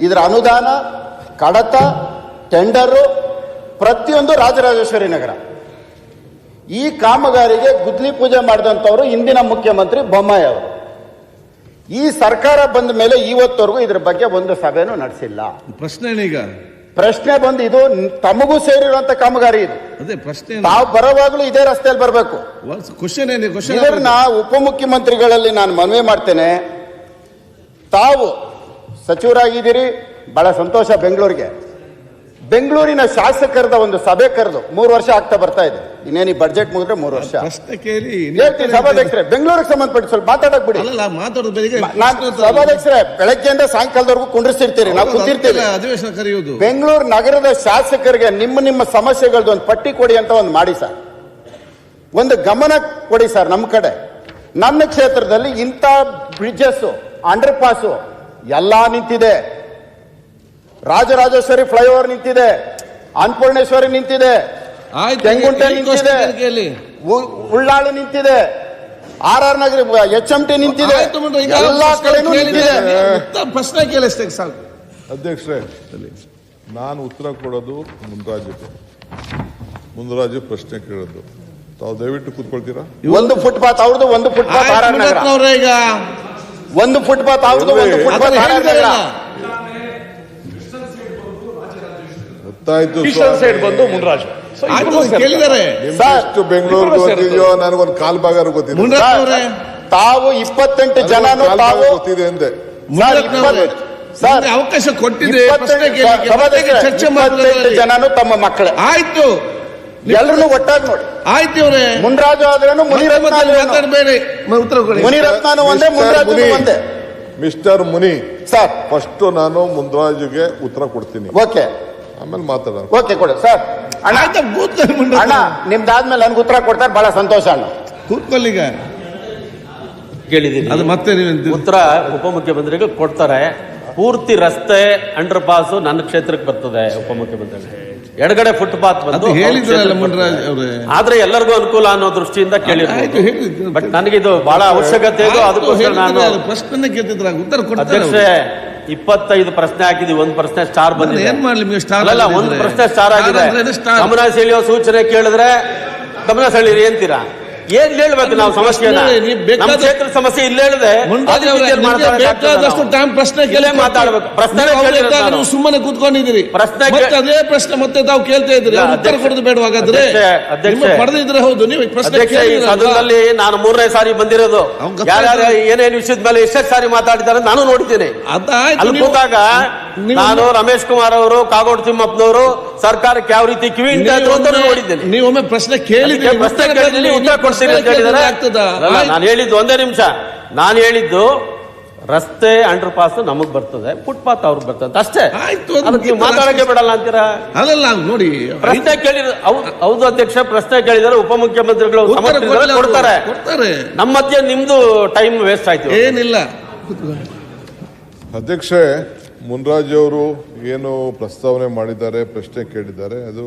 ಇದರ ಅನುದಾನ, ಕಡತ, ಟೆಂಡರು ಪ್ರತಿಯೊಂದು ರಾಜರಾಜೇಶ್ವರಿ ನಗರ. ಈ ಕಾಮಗಾರಿಗೆ ಗುದ್ಲಿ ಪೂಜೆ ಮಾಡಿದಂಥವರು ಇಂದಿನ ಮುಖ್ಯಮಂತ್ರಿ ಬೊಮ್ಮಾಯಿ ಅವರು. ಈ ಸರ್ಕಾರ ಬಂದ ಮೇಲೆ ಇವತ್ತವರೆಗೂ ಇದ್ರ ಬಗ್ಗೆ ಒಂದು ಸಭೆನೂ ನಡೆಸಿಲ್ಲ. ಪ್ರಶ್ನೆ ಬಂದು ಇದು ತಮಗೂ ಸೇರಿರುವಂತ ಕಾಮಗಾರಿ ಇದು. ಅದೇ ಪ್ರಶ್ನೆ. ತಾವು ಬರೋವಾಗ್ಲೂ ಇದೇ ರಸ್ತೆಯಲ್ಲಿ ಬರಬೇಕು. ಇದನ್ನ ಉಪಮುಖ್ಯಮಂತ್ರಿಗಳಲ್ಲಿ ನಾನು ಮನವಿ ಮಾಡ್ತೇನೆ. ತಾವು ಸಚಿವರಾಗಿದ್ದೀರಿ, ಬಹಳ ಸಂತೋಷ. ಬೆಂಗಳೂರಿನ ಶಾಸಕರದ ಒಂದು ಸಭೆ ಕರೆದು 3 ವರ್ಷ ಆಗ್ತಾ ಬರ್ತಾ ಇದೆ. ಇನ್ನೇನು ಬಡ್ಜೆಟ್ ಮುಗಿದ್ರೆ 3 ವರ್ಷ. ಹೇಳ್ತೀನಿ ಸಭಾಧ್ಯಕ್ಷರೇ, ಬೆಂಗಳೂರಿಗೆ ಸಂಬಂಧಪಟ್ಟ ಸ್ವಲ್ಪ ಮಾತಾಡಕ್ ಬಿಡಿ. ಸಭಾಧ್ಯಕ್ಷರೇ, ಬೆಳಗ್ಗೆಯಿಂದ ಸಾಯಂಕಾಲದವರೆಗೂ ಕುಂಡ್ರಿಸಿರ್ತೀರಿ, ನಾವು ಕೂತಿರ್ತೀವಿ. ಬೆಂಗಳೂರು ನಗರದ ಶಾಸಕರಿಗೆ ನಿಮ್ಮ ಸಮಸ್ಯೆಗಳದ್ದು ಒಂದು ಪಟ್ಟಿ ಕೊಡಿ ಅಂತ ಒಂದು ಮಾಡಿ ಸರ್. ಒಂದು ಗಮನ ಕೊಡಿ ಸರ್. ನಮ್ಮ ಕಡೆ, ನನ್ನ ಕ್ಷೇತ್ರದಲ್ಲಿ ಇಂಥ ಬ್ರಿಡ್ಜಸ್, ಅಂಡರ್ ಪಾಸು ಎಲ್ಲ ನಿಂತಿದೆ. ರಾಜರಾಜೇಶ್ವರಿ ಫ್ಲೈಓವರ್ ನಿಂತಿದೆ, ಅನ್ನಪೂರ್ಣೇಶ್ವರಿ ನಿಂತಿದೆ, ತೆಂಗುಂಟೆ ನಿಂತಿದೆ, ಉಳ್ಳಾಳು ನಿಂತಿದೆ, RR ನಗರ HMT ನಿಂತಿದೆ, ಎಲ್ಲಾ ಕಡೆನೂ ನಿಂತಿದೆ. ಪ್ರಶ್ನೆ ಕೇಳಿ ಸಾಕು. ಅಧ್ಯಕ್ಷರೇ, ನಾನು ಉತ್ತರ ಕೊಡೋದು ಮುಂದರಾಜು ಪ್ರಶ್ನೆ ಕೇಳೋದು. ತಾವು ದಯವಿಟ್ಟು ಕೂತ್ಕೊಳ್ತೀರಾ? ಒಂದು ಫುಟ್ಪಾತ್ ಅವ್ರದ್ದು, ಒಂದು ಫುಟ್ಪಾತ್ RR ನಗರ. ಈಗ ಒಂದು ಫುಟ್ಪಾತ್ ಅವ್ರದ್ದು, ಒಂದು ಫುಟ್ಪಾತ್ RR ನಗರ. ಗೊತ್ತಾಯ್ತು. ಬೆಂಗಳೂರು ಗೊತ್ತಿದೆಯೋ? ನನಗೊಂದು ಕಾಲ್ ಭಾಗ ಗೊತ್ತಿದೆ. ತಾವು 28 ಜನನು ತಾವು ಗೊತ್ತಿದೆ ಅಂದೆ ಸರ್. ಅವಕಾಶ ಕೊಟ್ಟಿದೆ, ಚರ್ಚೆ ಜನನು ತಮ್ಮ ಮಕ್ಕಳೇ. ಆಯ್ತು, ಎಲ್ಲರೂ ಒಟ್ಟಾಗಿ ನೋಡಿ. ಆಯ್ತು ಅವರೇ. ಮುನ್ರಾಜು ಆದ್ರೇನು, ಮುನಿರತ್ನಾನು ಒಂದೇ, ಮುನ್ರಾಜು ಒಂದೇ. ಮಿಸ್ಟರ್ ಮುನಿ ಸರ್, ಫಸ್ಟ್ ನಾನು ಮುನ್ರಾಜುಗೆ ಉತ್ತರ ಕೊಡ್ತೀನಿ. ಓಕೆ, ಆಮೇಲೆ ಮಾತಾಡೋಣ. ಓಕೆ, ಕೊಡಿ ಸರ್. ಅಣ್ಣ, ನಿಮ್ದಾದ್ಮೇಲೆ ನನ್ಗೆ ಉತ್ತರ ಕೊಡ್ತಾರೆ, ಬಹಳ ಸಂತೋಷ. ಅಣ್ಣ ಕೂತ್ಕೊಳ್ಳೀಗ ಕೇಳಿದ್ದೀನಿ. ಅದು ಮತ್ತೆ ಉತ್ತರ ಉಪಮುಖ್ಯಮಂತ್ರಿಗಳು ಕೊಡ್ತಾರೆ. ಪೂರ್ತಿ ರಸ್ತೆ ಅಂಡರ್ ಪಾಸ್ ನನ್ನ ಕ್ಷೇತ್ರಕ್ಕೆ ಬರ್ತದೆ. ಉಪಮುಖ್ಯಮಂತ್ರಿಗಳು ಎಡಗಡೆ ಫುಟ್ಪಾತ್ ಬಂದು ಆದ್ರೆ ಎಲ್ಲರಿಗೂ ಅನುಕೂಲ ಅನ್ನೋ ದೃಷ್ಟಿಯಿಂದ ಕೇಳಿರ್ಬೋದು. ಬಟ್ ನನಗಿದು ಬಹಳ ಅವಶ್ಯಕತೆ ಇದೆ, ಅದಕ್ಕೋಸ್ಕರ ನಾನು ಪ್ರಶ್ನೆ ಕೇಳ್ತಿದ್ರ ಉತ್ತರ ಕೊಡ್ತಾರೆ. ಅಧ್ಯಕ್ಷೆ, 25 ಪ್ರಶ್ನೆ ಹಾಕಿದ್ವಿ, ಒಂದು ಪ್ರಶ್ನೆ ಸ್ಟಾರ್ ಬಂದಿದೆ. ಏನ್ ಮಾಡ್ಲಿ? ಅಲ್ಲ, ಒಂದು ಪ್ರಶ್ನೆ ಸ್ಟಾರ್ ಆಗಿದೆ. ಗಮನ ಸೆಳೆಯೋ ಸೂಚನೆ ಕೇಳಿದ್ರೆ ಗಮನ ಸೆಳೀರಿ ಅಂತೀರಾ? ಏನ್ ಹೇಳ್ಬೇಕು ನಾವು? ಸಮಸ್ಯೆ ನಮ್ಮ ಕ್ಷೇತ್ರ ಸಮಸ್ಯೆ ಇಲ್ಲಿ ಹೇಳಿದೆ. ಬೇಕಾದಷ್ಟು ಟೈಮ್ ಪ್ರಶ್ನೆ ಕೇಳಿ ಮಾತಾಡ್ಬೇಕು. ಪ್ರಶ್ನೆ ಸುಮ್ಮನೆ ಕೂತ್ಕೊಂಡಿದ್ದೀರಿ. ಪ್ರಶ್ನೆ ಅದೇ ಪ್ರಶ್ನೆ ಮತ್ತೆ ತಾವು ಕೇಳ್ತಾ ಇದ್ರಿ. ಉತ್ತರ ಕೊಡೋದು ಬೇಡವಾಗಾದ್ರೆ ಪಡೆದಿದ್ರೆ ಹೌದು. ನೀವು ಪ್ರಶ್ನೆ ಸದನದಲ್ಲಿ ನಾನು 3ನೇ ಸಾರಿ ಬಂದಿರೋದು. ಯಾರ್ಯಾರು ಏನೇನು ವಿಷಯದ ಮೇಲೆ ಎಷ್ಟೆಷ್ಟು ಸಾರಿ ಮಾತಾಡಿದ್ದಾರೆ ನಾನು ನೋಡಿದ್ದೇನೆ. ಅಲ್ಲಿ ಕೂತಾಗ ನಾನು ರಮೇಶ್ ಕುಮಾರ್ ಅವರು, ಕಾಗೋಡು ತಿಮ್ಮಪ್ಪನವರು ಸರ್ಕಾರಕ್ಕೆ ಯಾವ ರೀತಿ ಕಿವಿ ನೋಡಿದ್ದೇನೆ. ನೀವೊಮ್ಮೆ ಪ್ರಶ್ನೆ ಕೇಳಿದ್ರೆ ಪ್ರಶ್ನೆ ಕೇಳಿದ್ರೆ ಉತ್ತರ ಕೊಡ್ತೀನಿ ಅಂತ ಹೇಳಿದ್ದಾರೆ. ನಾನು ಹೇಳಿದ್ದು ಒಂದೇ ನಿಮಿಷ. ನಾನು ಹೇಳಿದ್ದು ರಸ್ತೆ ಅಂಡರ್ ಪಾಸ್ ನಮಗ್ ಬರ್ತದೆ, ಫುಟ್ಪಾತ್ ಅವ್ರಿಗೆ ಬರ್ತದೆ ಅಷ್ಟೇ. ನೀವು ಮಾತಾಡಕ್ಕೆ ಬಿಡಲ್ಲ ಅಂತೀರಾ? ಅಲ್ಲ ನೋಡಿ, ಪ್ರಶ್ನೆ ಕೇಳಿದ್ರೆ ಹೌದು ಅಧ್ಯಕ್ಷ, ಪ್ರಶ್ನೆ ಕೇಳಿದರೆ ಉಪಮುಖ್ಯಮಂತ್ರಿಗಳು ಕೊಡ್ತಾರೆ. ನಮ್ಮ ಮಧ್ಯೆ ನಿಮ್ದು ಟೈಮ್ ವೇಸ್ಟ್ ಆಯ್ತು. ಏನಿಲ್ಲ ಅಧ್ಯಕ್ಷೆ, ಮುನ್ರಾಜ್ ಅವರು ಏನು ಪ್ರಸ್ತಾವನೆ ಮಾಡಿದ್ದಾರೆ, ಪ್ರಶ್ನೆ ಕೇಳಿದ್ದಾರೆ, ಅದು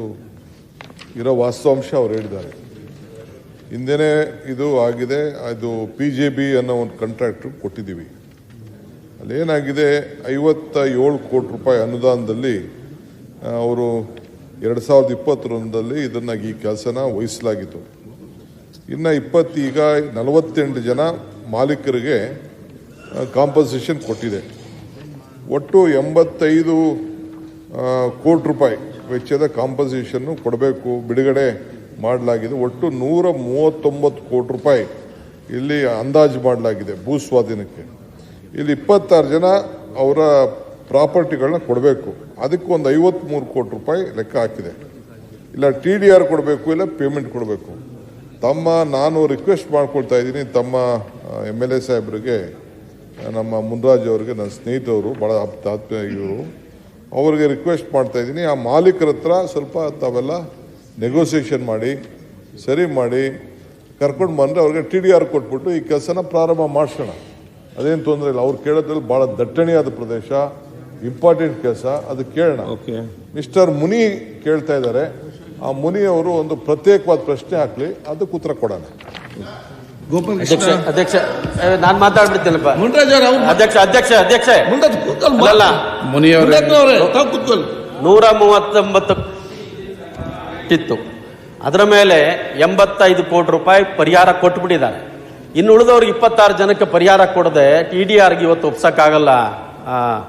ಇರೋ ವಾಸ್ತವಾಂಶ ಅವ್ರು ಹೇಳಿದ್ದಾರೆ. ಹಿಂದೆನೇ ಇದು ಆಗಿದೆ. ಅದು PJB ಅನ್ನೋ ಒಂದು ಕಾಂಟ್ರಾಕ್ಟರ್ ಕೊಟ್ಟಿದ್ದೀವಿ. ಅಲ್ಲೇನಾಗಿದೆ, 57 ಕೋಟಿ ರೂಪಾಯಿ ಅನುದಾನದಲ್ಲಿ ಅವರು 2021ರಲ್ಲಿ ಇದನ್ನ ಈ ಕೆಲಸನ ವಹಿಸಲಾಗಿತ್ತು. ಇನ್ನು ಈಗ 48 ಜನ ಮಾಲೀಕರಿಗೆ ಕಾಂಪನ್ಸೇಷನ್ ಕೊಟ್ಟಿದೆ. ಒಟ್ಟು 85 ಕೋಟಿ ರೂಪಾಯಿ ವೆಚ್ಚದ ಕಾಂಪನ್ಸೇಷನ್ ಕೊಡಬೇಕು, ಬಿಡುಗಡೆ ಮಾಡಲಾಗಿದೆ. ಒಟ್ಟು 139 ಕೋಟಿ ರೂಪಾಯಿ ಇಲ್ಲಿ ಅಂದಾಜು ಮಾಡಲಾಗಿದೆ ಭೂ ಸ್ವಾಧೀನಕ್ಕೆ. ಇಲ್ಲಿ 26 ಜನ ಅವರ ಪ್ರಾಪರ್ಟಿಗಳನ್ನ ಕೊಡಬೇಕು. ಅದಕ್ಕೆ ಒಂದು 53 ಕೋಟಿ ರೂಪಾಯಿ ಲೆಕ್ಕ ಹಾಕಿದೆ. ಇಲ್ಲ TDR ಕೊಡಬೇಕು, ಇಲ್ಲ ಪೇಮೆಂಟ್ ಕೊಡಬೇಕು. ನಾನು ರಿಕ್ವೆಸ್ಟ್ ಮಾಡ್ಕೊಳ್ತಾ ಇದ್ದೀನಿ ತಮ್ಮ MLA ಸಾಹೇಬರಿಗೆ, ನಮ್ಮ ಮುನ್ರಾಜ್ ಅವರಿಗೆ, ನನ್ನ ಸ್ನೇಹಿತರು, ಭಾಳ ಆತ್ಮೀಯ ಇವರು, ಅವ್ರಿಗೆ ರಿಕ್ವೆಸ್ಟ್ ಮಾಡ್ತಾ ಇದ್ದೀನಿ, ಆ ಮಾಲೀಕರ ಹತ್ರ ಸ್ವಲ್ಪ ತಾವೆಲ್ಲ ನೆಗೋಸಿಯೇಷನ್ ಮಾಡಿ, ಸರಿ ಮಾಡಿ ಕರ್ಕೊಂಡು ಬಂದರೆ ಅವ್ರಿಗೆ TDR ಕೊಟ್ಬಿಟ್ಟು ಈ ಕೆಲಸನ ಪ್ರಾರಂಭ ಮಾಡಿಸೋಣ. ಅದೇನು ತೊಂದರೆ ಇಲ್ಲ. ಅವ್ರು ಕೇಳೋದ್ರಲ್ಲಿ ಭಾಳ ದಟ್ಟಣೆಯಾದ ಪ್ರದೇಶ, ಇಂಪಾರ್ಟೆಂಟ್ ಕೆಲಸ, ಅದು ಕೇಳೋಣ. ಮಿಸ್ಟರ್ ಮುನಿ ಕೇಳ್ತಾ ಇದ್ದಾರೆ. ಆ ಮುನಿ ಅವರು ಒಂದು ಪ್ರತ್ಯೇಕವಾದ ಪ್ರಶ್ನೆ ಹಾಕಲಿ, ಅದಕ್ಕೆ ಉತ್ತರ ಕೊಡೋಣ. ಗೋಪಾಲ್ ಅಧ್ಯಕ್ಷ ಕೃಷ್ಣ ಅಧ್ಯಕ್ಷ ನಾನು ಮಾತಾಡ್ಬಿಡ್ತೇನಪ್ಪ. ಮುನ್ರಾಜ್ ಅವ್ರು ಅವ್ರು ಅಧ್ಯಕ್ಷ ಮುಂಡದ್ ಕೂತ್ಕೊಳ್ಳಿ. ಅಲ್ಲ ಮುನಿಯವ್ರೆ ತಾವು ಕೂತ್ಕೊಳ್ಳಿ. 139 ಇತ್ತು. ಅದರ ಮೇಲೆ 85 ಕೋಟಿ ರೂಪಾಯಿ ಪರಿಹಾರ ಕೊಟ್ಬಿಟ್ಟಿದ್ದಾರೆ. ಇನ್ನು ಉಳಿದವ್ರಿಗೆ 26 ಜನಕ್ಕೆ ಪರಿಹಾರ ಕೊಡದೆ TDRಗೆ ಇವತ್ತು ಒಪ್ಸಕ್ಕಾಗಲ್ಲ.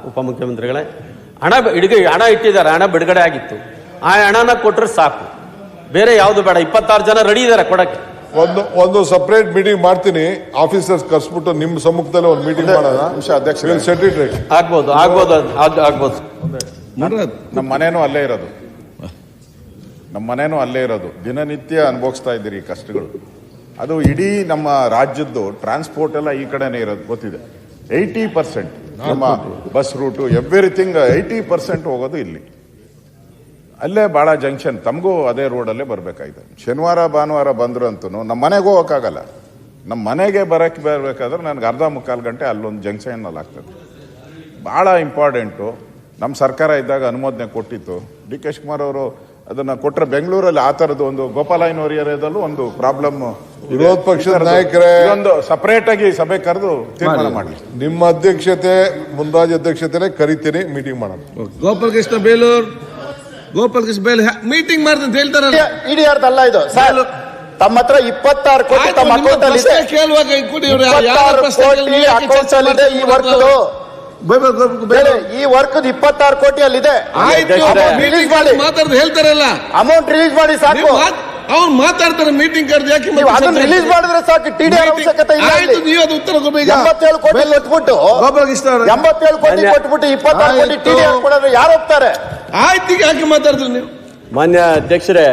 ಉಪಮುಖ್ಯಮಂತ್ರಿಗಳೇ, ಹಣ ಇಟ್ಟಿದ್ದಾರೆ, ಹಣ ಬಿಡುಗಡೆ ಆಗಿತ್ತು. ಆ ಹಣನ ಕೊಟ್ರೆ ಸಾಕು, ಬೇರೆ ಯಾವುದು ಬೇಡ. 26 ಜನ ರೆಡಿ ಇದ್ದಾರೆ ಕೊಡಕ್ಕೆ. ಒಂದು ಸಪರೇಟ್ ಮೀಟಿಂಗ್ ಮಾಡ್ತೀನಿ, ಆಫೀಸರ್ಸ್ ಕರ್ಸ್ಬಿಟ್ಟು ನಿಮ್ಮ ಸಮ್ಮುಖದಲ್ಲಿ ಒಂದು ಮೀಟಿಂಗ್ ಮಾಡೋಣ. ಆಗ್ಬೋದು. ನಮ್ಮ ಮನೇನೂ ಅಲ್ಲೇ ಇರೋದು, ದಿನನಿತ್ಯ ಅನುಭವಿಸ್ತಾ ಇದ್ದೀರಿ ಈ ಕಷ್ಟಗಳು. ಅದು ಇಡೀ ನಮ್ಮ ರಾಜ್ಯದ್ದು ಟ್ರಾನ್ಸ್ಪೋರ್ಟ್ ಎಲ್ಲ ಈ ಕಡೆನೇ ಇರೋದು ಗೊತ್ತಿದೆ. 80% ನಮ್ಮ ಬಸ್ ರೂಟು ಎವ್ರಿಥಿಂಗ್ 80% ಹೋಗೋದು ಇಲ್ಲಿ. ಅಲ್ಲೇ ಭಾಳ ಜಂಕ್ಷನ್, ತಮಗೂ ಅದೇ ರೋಡಲ್ಲೇ ಬರಬೇಕಾಯ್ತು. ಶನಿವಾರ ಭಾನುವಾರ ಬಂದ್ರು ಅಂತೂ ನಮ್ಮ ಮನೆಗೆ ಹೋಗೋಕ್ಕಾಗಲ್ಲ. ನಮ್ಮ ಮನೆಗೆ ಬರಬೇಕಾದ್ರೆ ನನಗೆ ಅರ್ಧ ಮುಕ್ಕಾಲು ಗಂಟೆ ಅಲ್ಲೊಂದು ಜಂಕ್ಷನ್ನಲ್ಲಿ ಆಗ್ತದೆ. ಭಾಳ ಇಂಪಾರ್ಟೆಂಟು. ನಮ್ಮ ಸರ್ಕಾರ ಇದ್ದಾಗ ಅನುಮೋದನೆ ಕೊಟ್ಟಿತ್ತು. ಡಿ ಕೆ ಶಿವಕುಮಾರ್ ಅವರು ಅದನ್ನು ಕೊಟ್ಟರೆ ಬೆಂಗಳೂರಲ್ಲಿ ಆ ಥರದ್ದು ಒಂದು ಗೋಪಾಲಯ್ಯನವರ ಏರಿಯಾದಲ್ಲೂ ಒಂದು ಪ್ರಾಬ್ಲಮ್. ವಿರೋಧ ಪಕ್ಷದ ನಾಯಕರೇ, ಒಂದು ಸಪರೇಟ್ ಆಗಿ ಸಭೆ ಕರೆದು ತೀರ್ಮಾನ ಮಾಡಿ. ನಿಮ್ಮ ಅಧ್ಯಕ್ಷತೆ, ಮುನ್ರಾಜ್ ಅಧ್ಯಕ್ಷತೆ ಕರಿತೀನಿ, ಮೀಟಿಂಗ್ ಮಾಡೋಣ. ಗೋಪಾಲ್ ಕೃಷ್ಣ ಬೇಲೂರ್ ಮೀಟಿಂಗ್ ಮಾಡ್ತೀನಿ ಅಂತ ಹೇಳ್ತಾರಲ್ಲ. ಇಡಿಯಾರ್ದಲ್ಲ ಇದು ಸರ್. ತಮ್ಮ ಹತ್ರ 26 ಕೋಟಿ ತಮ್ಮ ಅಕೌಂಟ್ ಅಲ್ಲಿ ಇದೆ. ಕೇಳುವಾಗ 26 ಕೋಟಿ ಅಕೌಂಟ್ ಅಲ್ಲಿ ಇದೆ. ಈ ವರ್ಕ್ ಈ ವರ್ಕ್ 26 ಕೋಟಿ ಅಲ್ಲಿ ಇದೆ. ರಿಲೀಸ್ ಮಾಡಿ ಮಾತಾಡ್ದು ಹೇಳ್ತಾರಲ್ಲ, ಅಮೌಂಟ್ ರಿಲೀಸ್ ಮಾಡಿ ಸಾಕು. ಅವ್ರು ಮಾತಾಡ್ತಾರೆ. ಮೀಟಿಂಗ್ ಕರೆದು ಯಾಕೆ ಅದನ್ನ ರಿಲೀಸ್ ಮಾಡಿದ್ರೆ ಸಾಕು. TDR ಅವಶ್ಯಕತೆ ಇಲ್ಲ. ನೀವು ಅದು ಉತ್ತರ ಕೊಡ್ಬೇಕು. 87 ಕೋಟಿ ಕೊಟ್ಬಿಟ್ಟು 87 ಕೋಟಿ ಕೊಟ್ಬಿಟ್ಟು 26 ಕೋಟಿ TDR ಕೊಡೋದು ಯಾರು ಹೋಗ್ತಾರೆ? ಆಯ್ತು, ಯಾಕೆ ಮಾತಾಡಿದ್ರು ನೀವು? ಮಾನ್ಯ ಅಧ್ಯಕ್ಷರೇ,